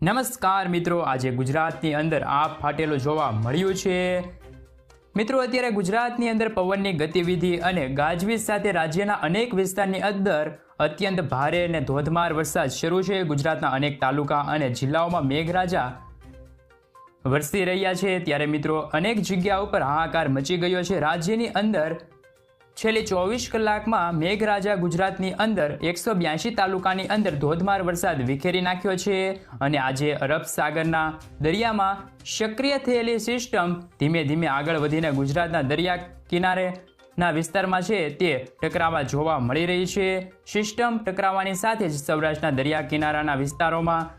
નમસ્કાર મિત્રો, આજે ગુજરાતની અંદર આપ ફાટેલું જોવા મળ્યું છે। મિત્રો, અત્યારે ગુજરાતની અંદર પવનની ગતિવિધિ અને ગાજવીજ સાથે રાજ્યના અનેક વિસ્તારની અંદર અત્યંત ભારે અને ધોધમાર વરસાદ શરૂ છે। ગુજરાતના અનેક તાલુકા અને જિલ્લાઓમાં મેઘરાજા વરસી રહ્યા છે। ત્યારે મિત્રો, અનેક જગ્યા ઉપર હાહાકાર મચી ગયો છે। રાજ્યની અંદર છેલ્લી 24 કલાકમાં મેઘરાજા ગુજરાતની અંદર 182 તાલુકાની અંદર ધોધમાર વરસાદ વિખેરી નાખ્યો છે અને આજે અરબ સાગરના દરિયામાં સક્રિય થયેલી સિસ્ટમ ધીમે ધીમે આગળ વધીને ગુજરાતના દરિયા કિનારેના વિસ્તારમાં છે તે ટકરાવા જોવા મળી રહી છે। સિસ્ટમ ટકરાવાની સાથે જ સૌરાષ્ટ્રના દરિયા કિનારાના વિસ્તારોમાં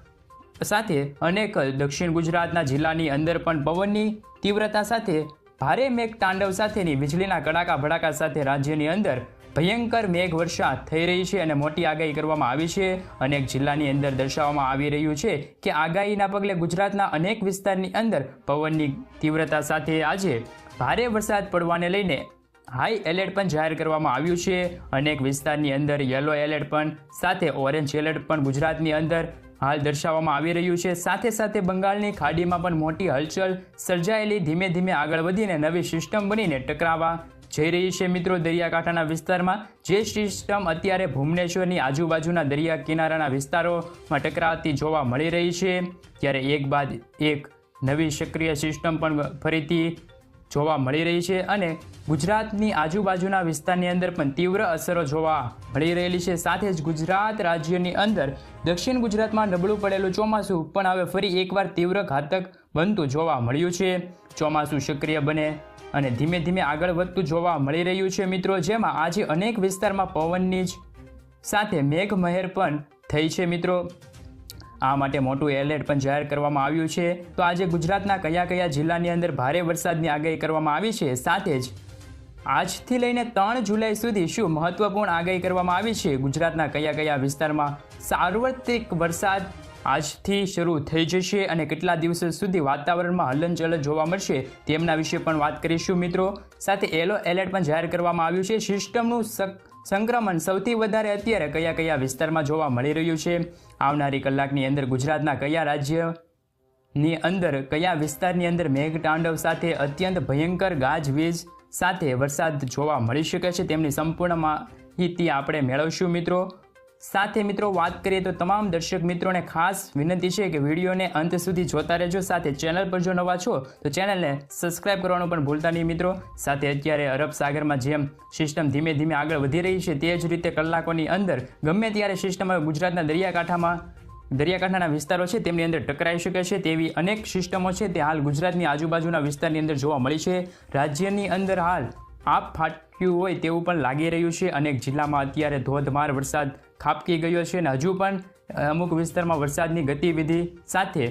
સાથે અનેક દક્ષિણ ગુજરાતના જિલ્લાની અંદર પણ પવનની તીવ્રતા સાથે ભારે મેઘ તાંડવ સાથેની વીજળીના કડાકા ભડાકા સાથે રાજ્યની અંદર ભયંકર મેઘ વર્ષા થઈ રહી છે અને મોટી આગાહી કરવામાં આવી છે। અનેક જિલ્લાની અંદર દર્શાવવામાં આવી રહ્યું છે કે આગાહીના પગલે ગુજરાતના અનેક વિસ્તારની અંદર પવનની તીવ્રતા સાથે આજે ભારે વરસાદ પડવાને લઈને હાઈ એલર્ટ પણ જાહેર કરવામાં આવ્યું છે। અનેક વિસ્તારની અંદર યલો એલર્ટ પણ સાથે ઓરેન્જ એલર્ટ પણ ગુજરાતની અંદર હાલ દર્શાવવામાં આવી રહ્યું છે। સાથે સાથે બંગાળની ખાડીમાં પણ મોટી હલચલ સર્જાયેલી ધીમે ધીમે આગળ વધીને નવી સિસ્ટમ બનીને ટકરાવા જઈ રહી છે। મિત્રો, દરિયાકાંઠાના વિસ્તારમાં જે સિસ્ટમ અત્યારે ભુવનેશ્વરની આજુબાજુના દરિયા કિનારાના વિસ્તારોમાં ટકરાતી જોવા મળી રહી છે, ત્યારે એક બાદ એક નવી સક્રિય સિસ્ટમ પણ ફરીથી જોવા મળી રહી છે અને ગુજરાતની આજુબાજુના વિસ્તારની અંદર પણ તીવ્ર અસરો જોવા મળી રહેલી છે। સાથે જ ગુજરાત રાજ્યની અંદર દક્ષિણ ગુજરાતમાં નબળું પડેલું ચોમાસું પણ હવે ફરી એકવાર તીવ્ર ઘાતક બનતું જોવા મળ્યું છે। ચોમાસું સક્રિય બને અને ધીમે ધીમે આગળ વધતું જોવા મળી રહ્યું છે મિત્રો, જેમાં આજે અનેક વિસ્તારમાં પવનની જ સાથે મેઘમહેર પણ થઈ છે। મિત્રો, આ માટે મોટું એલર્ટ પણ જાહેર કરવામાં આવ્યું છે। તો આજે ગુજરાતના કયા કયા જિલ્લાની અંદર ભારે વરસાદની આગાહી કરવામાં આવી છે, સાથે જ આજથી લઈને 3 જુલાઈ સુધી શું મહત્વપૂર્ણ આગાહી કરવામાં આવી છે, ગુજરાતના કયા કયા વિસ્તારમાં સાર્વત્રિક વરસાદ આજથી શરૂ થઈ જશે અને કેટલા દિવસો સુધી વાતાવરણમાં હલનચલન જોવા મળશે તેમના વિશે પણ વાત કરીશું મિત્રો। સાથે યલો એલર્ટ પણ જાહેર કરવામાં આવ્યું છે। સિસ્ટમનું સંક્રમણ સૌથી વધારે અત્યારે કયા કયા વિસ્તારમાં જોવા મળી રહ્યું છે, આવનારી કલાકની અંદર ગુજરાતના કયા રાજ્યની અંદર કયા વિસ્તારની અંદર મેઘતાંડવ સાથે અત્યંત ભયંકર ગાજવીજ સાથે વરસાદ જોવા મળી શકે છે તેમની સંપૂર્ણ માહિતી આપણે મેળવશું મિત્રો। સાથે મિત્રો, વાત કરીએ તો તમામ દર્શક મિત્રોને ખાસ વિનંતી છે કે વિડીયોને અંત સુધી જોતા રહેજો। સાથે ચેનલ પર જો નવા છો તો ચેનલને સબસ્ક્રાઇબ કરવાનું પણ ભૂલતા નહીં મિત્રો। સાથે અત્યારે અરબ સાગરમાં જેમ સિસ્ટમ ધીમે ધીમે આગળ વધી રહી છે તે જ રીતે કલાકોની અંદર ગમે ત્યારે સિસ્ટમ ગુજરાતના દરિયાકાંઠાના વિસ્તારો છે તેમની અંદર ટકરાઈ શકે છે તેવી અનેક સિસ્ટમો છે તે હાલ ગુજરાતની આજુબાજુના વિસ્તારની અંદર જોવા મળી છે। રાજ્યની અંદર હાલ આપ ફાટ્યું હોય તેવું પણ લાગી રહ્યું છે। અનેક જિલ્લામાં અત્યારે ધોધમાર વરસાદ ખાબકી ગયો છે અને હજુ પણ અમુક વિસ્તારમાં વરસાદની ગતિવિધિ સાથે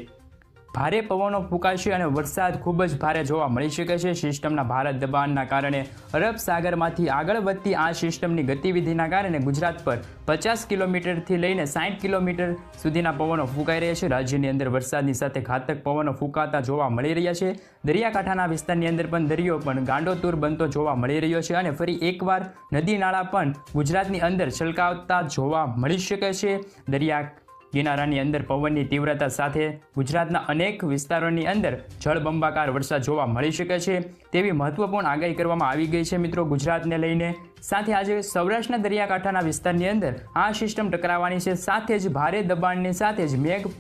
ભારે પવનો ફૂંકાશે અને વરસાદ ખૂબ જ ભારે જોવા મળી શકે છે। સિસ્ટમના ભારે દબાણના કારણે અરબ સાગરમાંથી આગળ વધતી આ સિસ્ટમની ગતિવિધિના કારણે ગુજરાત પર 50 કિલોમીટરથી લઈને 60 કિલોમીટર સુધીના પવનો ફૂંકાઈ રહ્યા છે। રાજ્યની અંદર વરસાદની સાથે ઘાતક પવનો ફૂંકાતા જોવા મળી રહ્યા છે। દરિયાકાંઠાના વિસ્તારની અંદર પણ દરિયો પણ ગાંડોતુર બનતો જોવા મળી રહ્યો છે અને ફરી એકવાર નદી નાળા પણ ગુજરાતની અંદર છલકાવતા જોવા મળી શકે છે। દરિયા કિનારાની અંદર પવનની તીવ્રતા સાથે ગુજરાતના અનેક વિસ્તારોની અંદર જળબંબાકાર વરસાદ જોવા મળી શકે છે તેવી મહત્વપૂર્ણ આગાહી કરવામાં આવી ગઈ છે મિત્રો ગુજરાતને લઈને। સાથે આજે સૌરાષ્ટ્રના દરિયાકાંઠાના વિસ્તારની અંદર આ સિસ્ટમ ટકરાવવાની છે, સાથે જ ભારે દબાણની સાથે જ મેઘ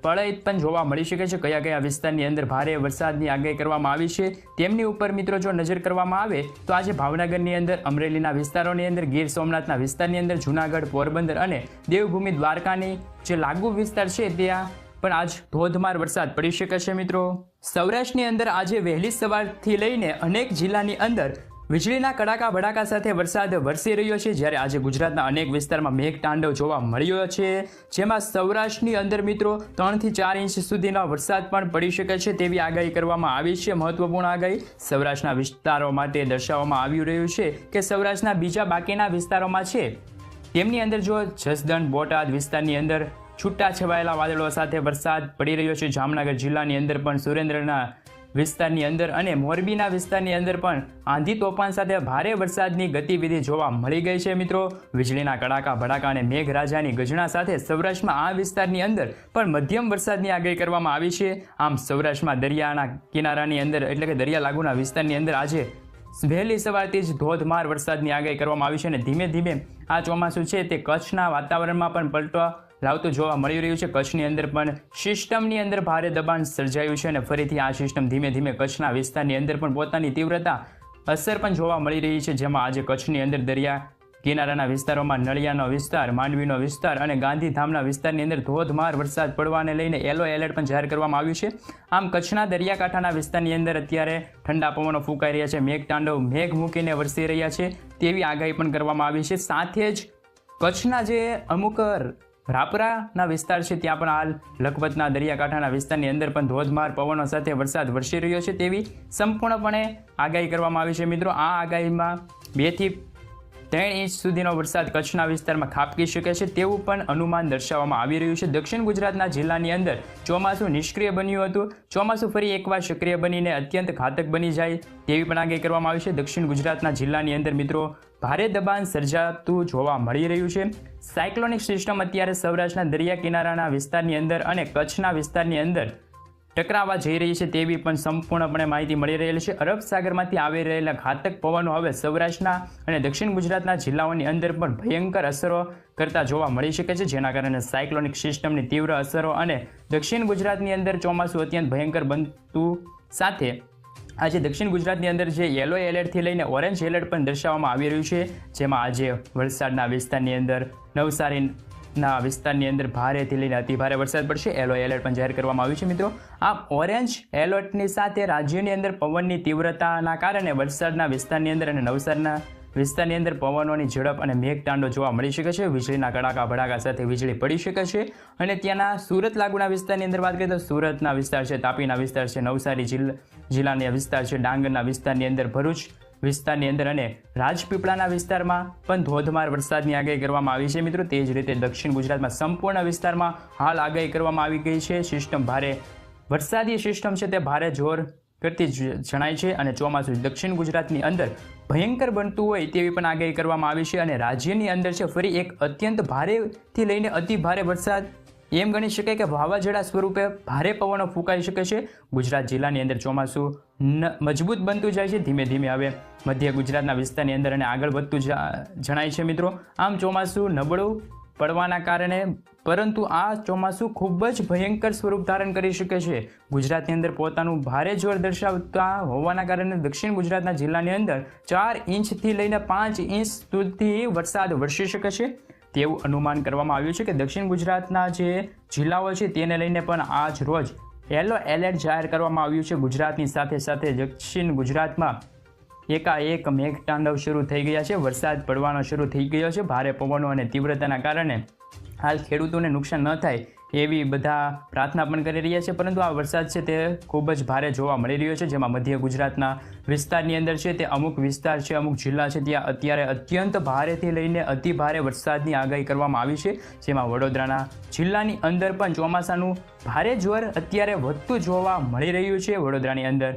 પ્રળય પણ જોવા મળી શકે છે। કયા કયા વિસ્તારની અંદર ભારે વરસાદની આગાહી કરવામાં આવી છે તેમની ઉપર મિત્રો જો નજર કરવામાં આવે તો આજે ભાવનગરની અંદર, અમરેલીના વિસ્તારોની અંદર, ગીર સોમનાથના વિસ્તારની અંદર, જૂનાગઢ, પોરબંદર અને દેવભૂમિ દ્વારકાની જે લાગુ વિસ્તાર છે ત્યાં પણ આજ ધોધમાર વરસાદ પડી શકે છે મિત્રો। સૌરાષ્ટ્રની અંદર આજે વહેલી સવારથી લઈને અનેક જિલ્લાની અંદર વીજળીના કડાકા ભડાકા સાથે વરસાદ વરસી રહ્યો છે, જ્યારે આજે ગુજરાતના અનેક વિસ્તારમાં મેઘતાંડવ જોવા મળ્યો છે, જેમાં સૌરાષ્ટ્રની અંદર મિત્રો 3 થી 4 ઇંચ સુધીનો વરસાદ પણ પડી શકે છે તેવી આગાહી કરવામાં આવી છે। મહત્વપૂર્ણ આગાહી સૌરાષ્ટ્રના વિસ્તારો માટે દર્શાવવામાં આવી રહ્યું છે કે સૌરાષ્ટ્રના બીજા બાકીના વિસ્તારોમાં છે તેમની અંદર જો જસદણ, બોટાદ વિસ્તારની અંદર છૂટા છવાયેલા વાદળો સાથે વરસાદ પડી રહ્યો છે। જામનગર જિલ્લાની અંદર પણ સુરેન્દ્રના વિસ્તારની અંદર અને મોરબીના વિસ્તારની અંદર પણ આંધી તોફાન સાથે ભારે વરસાદની ગતિવિધિ જોવા મળી ગઈ છે મિત્રો. વીજળીના કડાકા ભડાકા અને મેઘરાજાની ગર્જના સાથે સૌરાષ્ટ્રમાં આ વિસ્તારની અંદર પણ મધ્યમ વરસાદની આગાહી કરવામાં આવી છે. આમ સૌરાષ્ટ્રમાં દરિયાના કિનારાની અંદર એટલે કે દરિયા લાગુના વિસ્તારની અંદર આજે વહેલી સવારથી જ ધોધમાર વરસાદની આગાહી કરવામાં આવી છે અને ધીમે ધીમે આ ચોમાસું છે તે કચ્છના વાતાવરણમાં પણ પલટો લાવતું જોવા મળી રહ્યું છે. કચ્છની અંદર પણ સિસ્ટમની અંદર ભારે દબાણ સર્જાયું છે અને ફરીથી આ સિસ્ટમ ધીમે ધીમે કચ્છના વિસ્તારની અંદર પણ પોતાની તીવ્રતા અસર પણ જોવા મળી રહી છે. જેમાં આજે કચ્છની અંદર દરિયા કિનારાના વિસ્તારોમાં નળિયાનો વિસ્તાર, માંડવીનો વિસ્તાર અને ગાંધીધામના વિસ્તારની અંદર ધોધમાર વરસાદ પડવાને લઈને યલો એલર્ટ પણ જાહેર કરવામાં આવ્યું છે. આમ કચ્છના દરિયાકાંઠાના વિસ્તારની અંદર અત્યારે ઠંડા પવનો ફૂંકાઈ રહ્યા છે, મેઘતાંડવ મેઘ મૂકીને વરસી રહ્યા છે તેવી આગાહી પણ કરવામાં આવી છે. સાથે જ કચ્છના જે અમુક રાપરાના વિસ્તાર છે ત્યાં પણ હાલ લખપતના દરિયાકાંઠાના વિસ્તારની અંદર પણ ધોધમાર પવનો સાથે વરસાદ વરસી રહ્યો છે તેવી સંપૂર્ણપણે આગાહી કરવામાં આવી છે. મિત્રો, આ આગાહીમાં 2 થી 3 ઇંચ સુધીનો વરસાદ કચ્છના વિસ્તારમાં ખાબકી શકે છે તેવું પણ અનુમાન દર્શાવવામાં આવી રહ્યું છે. દક્ષિણ ગુજરાતના જિલ્લાની અંદર ચોમાસું નિષ્ક્રિય બન્યું હતું. ચોમાસું ફરી એકવાર સક્રિય બનીને અત્યંત ઘાતક બની જાય તેવી પણ આગાહી કરવામાં આવી છે. દક્ષિણ ગુજરાતના જિલ્લાની અંદર મિત્રો ભારે દબાણ સર્જાતું જોવા મળી રહ્યું છે. સાયક્લોનિક સિસ્ટમ અત્યારે સૌરાષ્ટ્રના દરિયા કિનારાના વિસ્તારની અંદર અને કચ્છના વિસ્તારની અંદર ટકરાવા જઈ રહી છે તેવી પણ સંપૂર્ણપણે માહિતી મળી રહેલી છે. અરબ સાગરમાંથી આવી રહેલા ઘાતક પવનો હવે સૌરાષ્ટ્રના અને દક્ષિણ ગુજરાતના જિલ્લાઓની અંદર પણ ભયંકર અસરો કરતા જોવા મળી શકે છે, જેના કારણે સાયક્લોનિક સિસ્ટમની તીવ્ર અસરો અને દક્ષિણ ગુજરાતની અંદર ચોમાસું અત્યંત ભયંકર બનતું સાથે આજે દક્ષિણ ગુજરાતની અંદર જે યલો એલર્ટથી લઈને ઓરેન્જ એલર્ટ પણ દર્શાવવામાં આવી રહ્યું છે. જેમાં આજે વલસાડના વિસ્તારની અંદર, નવસારીના વિસ્તારની અંદર ભારેથી લઈને અતિભારે વરસાદ પડશે. યલો એલર્ટ પણ જાહેર કરવામાં આવ્યું છે. મિત્રો, આ ઓરેન્જ એલર્ટની સાથે રાજ્યની અંદર પવનની તીવ્રતાના કારણે વલસાડના વિસ્તારની અંદર અને નવસારીના વિસ્તારની અંદર પવનોની ઝડપ અને મેઘતાંડો જોવા મળી શકે છે. વીજળીના કડાકા ભડાકા સાથે વીજળી પડી શકે છે. અને ત્યાંના સુરત લાગુના વિસ્તારની અંદર વાત કરીએ તો સુરતના વિસ્તાર છે, તાપીના વિસ્તાર છે, નવસારી જિલ્લાના વિસ્તાર છે, ડાંગરના વિસ્તારની અંદર, ભરૂચ વિસ્તારની અંદર અને રાજપીપળાના વિસ્તારમાં પણ ધોધમાર વરસાદની આગાહી કરવામાં આવી છે. મિત્રો, તે જ રીતે દક્ષિણ ગુજરાતમાં સંપૂર્ણ વિસ્તારમાં હાલ આગાહી કરવામાં આવી ગઈ છે. સિસ્ટમ ભારે વરસાદી સિસ્ટમ છે તે ભારે જોર કરતી જણાય છે અને ચોમાસું દક્ષિણ ગુજરાતની અંદર ભયંકર બનતું હોય તેવી પણ આગાહી કરવામાં આવી છે. અને રાજ્યની અંદર છે ફરી એક અત્યંત ભારેથી લઈને અતિ ભારે વરસાદ, એમ ગણી શકાય કે વાવાઝોડા સ્વરૂપે ભારે પવનો ફૂંકાઈ શકે છે. ગુજરાત જિલ્લાની અંદર ચોમાસું મજબૂત બનતું જાય છે. ધીમે ધીમે હવે મધ્ય ગુજરાતના વિસ્તારની અંદર અને આગળ વધતું જણાય છે. મિત્રો, આમ ચોમાસું નબળું પડવાના કારણે પરંતુ આ ચોમાસું ખૂબ જ ભયંકર સ્વરૂપ ધારણ કરી શકે છે. ગુજરાતની અંદર પોતાનું ભારે જોર દર્શાવતા હોવાના કારણે દક્ષિણ ગુજરાતના જિલ્લાની અંદર 4 ઇંચથી લઈને 5 ઇંચ સુધી વરસાદ વરસી શકે છે તેવું અનુમાન કરવામાં આવ્યું છે. કે દક્ષિણ ગુજરાતના જે જિલ્લાઓ છે તેને લઈને પણ આજ રોજ યલો એલર્ટ જાહેર કરવામાં આવ્યું છે. ગુજરાતની સાથે સાથે દક્ષિણ ગુજરાતમાં એકાએક મેઘતાંડવ શરૂ થઈ ગયા છે. વરસાદ પડવાનો શરૂ થઈ ગયો છે. ભારે પવનો અને તીવ્રતાના કારણે હાલ ખેડૂતોને નુકસાન ન થાય એવી બધા પ્રાર્થના પણ કરી રહ્યા છે. પરંતુ આ વરસાદ છે તે ખૂબ જ ભારે જોવા મળી રહ્યો છે. જેમાં મધ્ય ગુજરાતના વિસ્તારની અંદર છે તે અમુક વિસ્તાર છે, અમુક જિલ્લા છે ત્યાં અત્યારે અત્યંત ભારેથી લઈને અતિ ભારે વરસાદની આગાહી કરવામાં આવી છે. જેમાં વડોદરાના જિલ્લાની અંદર પણ ચોમાસાનું ભારે જોર અત્યારે વધતું જોવા મળી રહ્યું છે. વડોદરાની અંદર